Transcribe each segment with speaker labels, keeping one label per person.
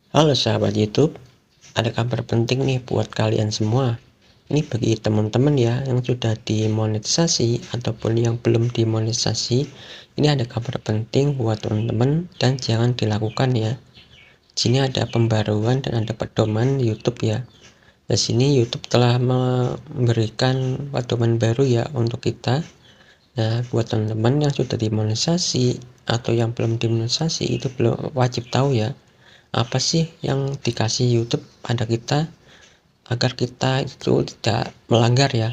Speaker 1: Halo sahabat YouTube, ada kabar penting nih buat kalian semua. Ini bagi teman-teman ya yang sudah dimonetisasi ataupun yang belum dimonetisasi. Ini ada kabar penting buat teman-teman dan jangan dilakukan ya. Di sini ada pembaruan dan ada pedoman YouTube ya. Di sini YouTube telah memberikan pedoman baru ya untuk kita. Nah, buat teman-teman yang sudah dimonetisasi atau yang belum dimonetisasi itu belum wajib tahu ya. Apa sih yang dikasih YouTube pada kita agar kita itu tidak melanggar ya.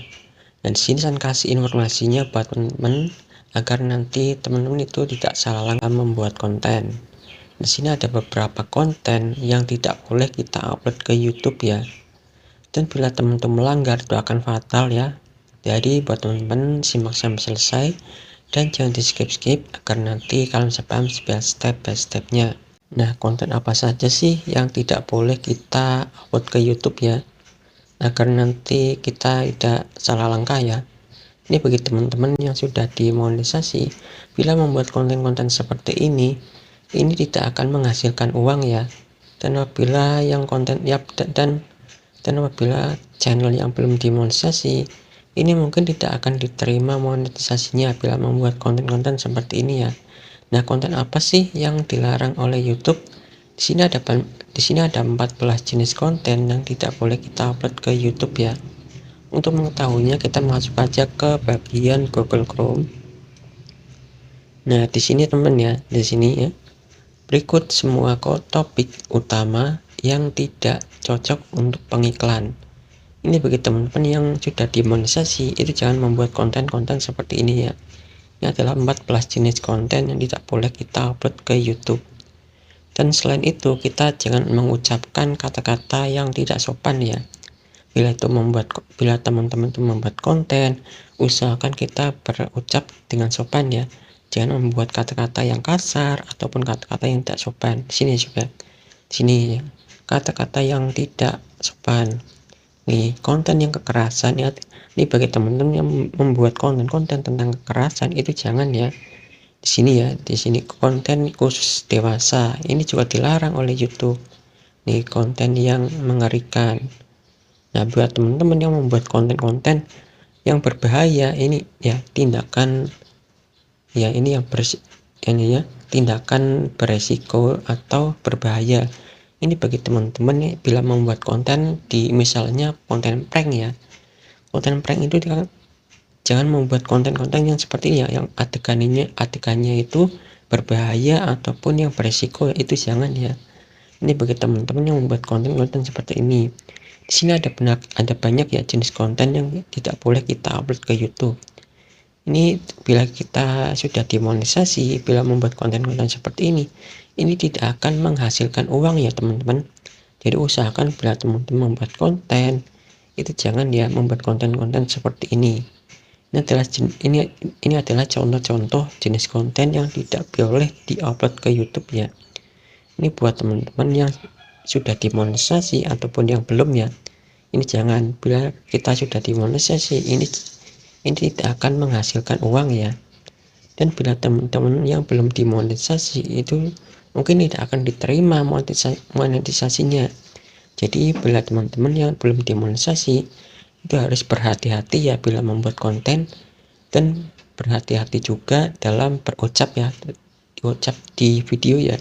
Speaker 1: Dan di sini saya kasih informasinya buat teman-teman agar nanti teman-teman itu tidak salah langkah membuat konten. Di sini ada beberapa konten yang tidak boleh kita upload ke YouTube ya. Dan bila teman-teman melanggar itu akan fatal ya. Jadi buat teman-teman simak sampai selesai dan jangan di skip-skip agar nanti kalian bisa paham step by stepnya. Nah, konten apa saja sih yang tidak boleh kita upload ke YouTube ya, agar nanti kita tidak salah langkah ya. Ini bagi teman-teman yang sudah dimonetisasi, bila membuat konten-konten seperti ini tidak akan menghasilkan uang ya. Dan apabila yang konten ya dan apabila channel yang belum dimonetisasi, ini mungkin tidak akan diterima monetisasinya bila membuat konten-konten seperti ini ya. Nah, konten apa sih yang dilarang oleh YouTube? Di sini ada 14 jenis konten yang tidak boleh kita upload ke YouTube ya. Untuk mengetahuinya kita masuk aja ke bagian Google Chrome. Nah, di sini teman ya, di sini ya. Berikut semua topik utama yang tidak cocok untuk pengiklan. Ini bagi teman-teman yang sudah dimonetisasi, itu jangan membuat konten-konten seperti ini ya. Ini adalah 14 jenis konten yang tidak boleh kita upload ke YouTube. Dan selain itu, kita jangan mengucapkan kata-kata yang tidak sopan ya. Bila teman-teman itu membuat konten, usahakan kita berucap dengan sopan ya. Jangan membuat kata-kata yang kasar ataupun kata-kata yang tidak sopan. Di sini juga. Di sini ya. Kata-kata yang tidak sopan. Nih, konten yang kekerasan ya. Ini bagi teman-teman yang membuat konten-konten tentang kekerasan itu jangan ya. Di sini ya, di sini konten khusus dewasa. Ini juga dilarang oleh YouTube. Nih, konten yang mengerikan. Nah, buat teman-teman yang membuat konten-konten yang berbahaya, ini ya tindakan ya ini ya tindakan beresiko atau berbahaya. Ini bagi teman-teman nih bila membuat konten di misalnya konten prank ya. Konten prank itu jangan membuat konten-konten yang seperti ini ya, yang adegannya itu berbahaya ataupun yang beresiko ya, itu jangan ya. Ini bagi teman-teman yang membuat konten-konten seperti ini. Di sini ada banyak ya jenis konten yang tidak boleh kita upload ke YouTube. Ini bila kita sudah dimonetisasi, bila membuat konten-konten seperti ini tidak akan menghasilkan uang ya teman-teman. Jadi usahakan bila teman-teman membuat konten, itu jangan ya membuat konten-konten seperti ini. Ini adalah contoh-contoh jenis konten yang tidak boleh diupload ke YouTube ya. Ini buat teman-teman yang sudah dimonetisasi ataupun yang belum ya. Ini jangan, bila kita sudah dimonetisasi ini tidak akan menghasilkan uang ya. Dan bila teman-teman yang belum dimonetisasi itu mungkin tidak akan diterima monetisasinya. Jadi bila teman-teman yang belum dimonetisasi itu harus berhati-hati ya bila membuat konten, dan berhati-hati juga dalam berucap ya, diucap di video ya.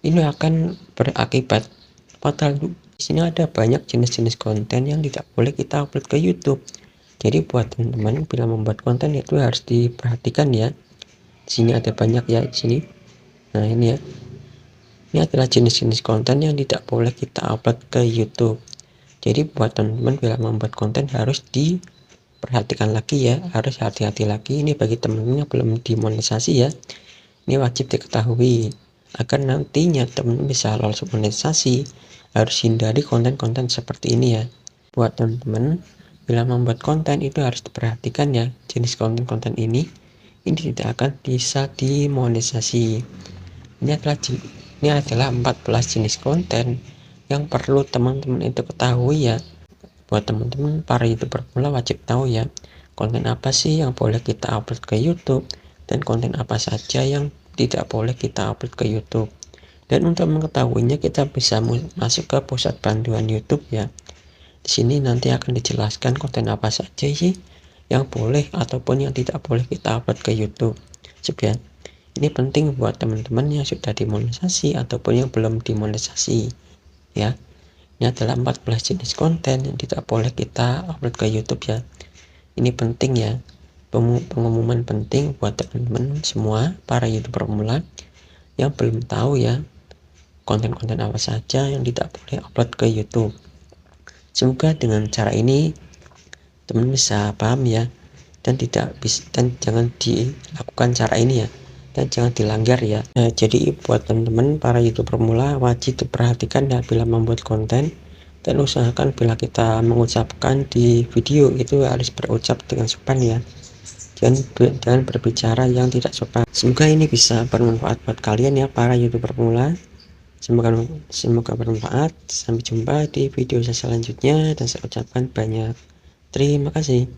Speaker 1: Ini akan berakibat fatal. Di sini ada banyak jenis-jenis konten yang tidak boleh kita upload ke YouTube. Jadi buat teman-teman bila membuat konten itu harus diperhatikan ya. Di sini ada banyak ya di sini. Nah, ini ya. Ini adalah jenis-jenis konten yang tidak boleh kita upload ke YouTube. Jadi buat teman-teman bila membuat konten harus diperhatikan lagi ya, harus hati-hati lagi. Ini bagi teman-teman yang belum dimonetisasi ya. Ini wajib diketahui agar nantinya teman-teman bisa lolos monetisasi. Harus hindari konten-konten seperti ini ya. Buat teman-teman bila membuat konten itu harus diperhatikan ya, jenis konten-konten ini tidak akan bisa dimonetisasi. Ini adalah 14 jenis konten yang perlu teman-teman itu ketahui ya. Buat teman-teman para YouTuber pemula wajib tahu ya, konten apa sih yang boleh kita upload ke YouTube dan konten apa saja yang tidak boleh kita upload ke YouTube. Dan untuk mengetahuinya kita bisa masuk ke pusat bantuan YouTube ya. Di sini nanti akan dijelaskan konten apa saja sih yang boleh ataupun yang tidak boleh kita upload ke YouTube. Ya. Ini penting buat teman-teman yang sudah dimonetisasi ataupun yang belum dimonetisasi ya. Ini adalah 14 jenis konten yang tidak boleh kita upload ke YouTube ya. Ini penting ya. Pengumuman penting buat teman-teman semua para YouTuber pemula yang belum tahu ya konten-konten apa saja yang tidak boleh upload ke YouTube. Semoga dengan cara ini teman bisa paham ya, dan jangan dilakukan cara ini ya, dan jangan dilanggar ya. Nah, jadi buat teman-teman para YouTuber pemula wajib diperhatikan ya bila membuat konten, dan usahakan bila kita mengucapkan di video itu harus berucap dengan sopan ya. Jangan berbicara yang tidak sopan. Semoga ini bisa bermanfaat buat kalian ya para YouTuber pemula. Semoga bermanfaat. Sampai jumpa di video selanjutnya dan saya ucapkan banyak terima kasih.